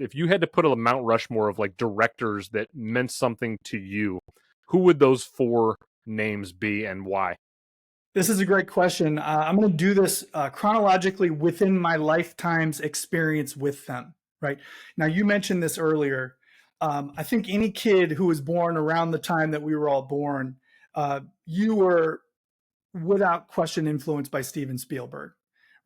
if you had to put a Mount Rushmore of like directors that meant something to you, who would those four names be and why? This is a great question. I'm going to do this chronologically within my lifetime's experience with them. Right now, you mentioned this earlier. I think any kid who was born around the time that we were all born, you were without question influenced by Steven Spielberg,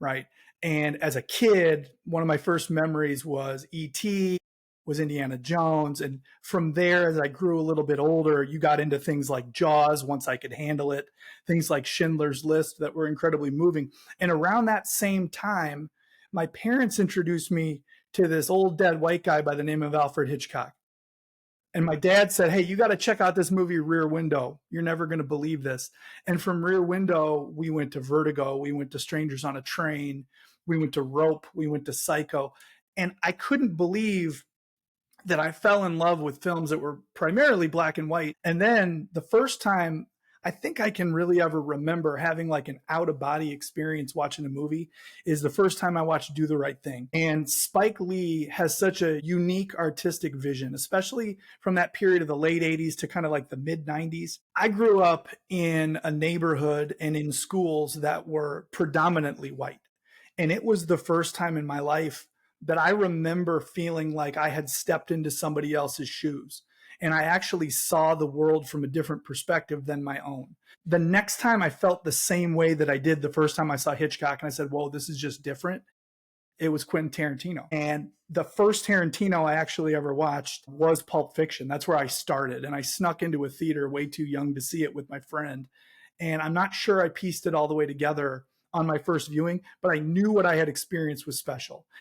right? And as a kid, one of my first memories was E.T., was Indiana Jones. And from there, as I grew a little bit older, you got into things like Jaws once I could handle it, things like Schindler's List that were incredibly moving. And around that same time, my parents introduced me to this old dead white guy by the name of Alfred Hitchcock. And my dad said, "Hey, you got to check out this movie, Rear Window. You're never going to believe this." And from Rear Window, we went to Vertigo. We went to Strangers on a Train. We went to Rope. We went to Psycho. And I couldn't believe that I fell in love with films that were primarily black and white. And then the first time I think I can really ever remember having like an out of body experience watching a movie is the first time I watched Do the Right Thing. And Spike Lee has such a unique artistic vision, especially from that period of the late 80s to kind of like the mid 90s. I grew up in a neighborhood and in schools that were predominantly white. And it was the first time in my life that I remember feeling like I had stepped into somebody else's shoes. And I actually saw the world from a different perspective than my own. The next time I felt the same way that I did the first time I saw Hitchcock and I said, whoa, this is just different. It was Quentin Tarantino. And the first Tarantino I actually ever watched was Pulp Fiction. That's where I started. And I snuck into a theater way too young to see it with my friend. And I'm not sure I pieced it all the way together on my first viewing, but I knew what I had experienced was special.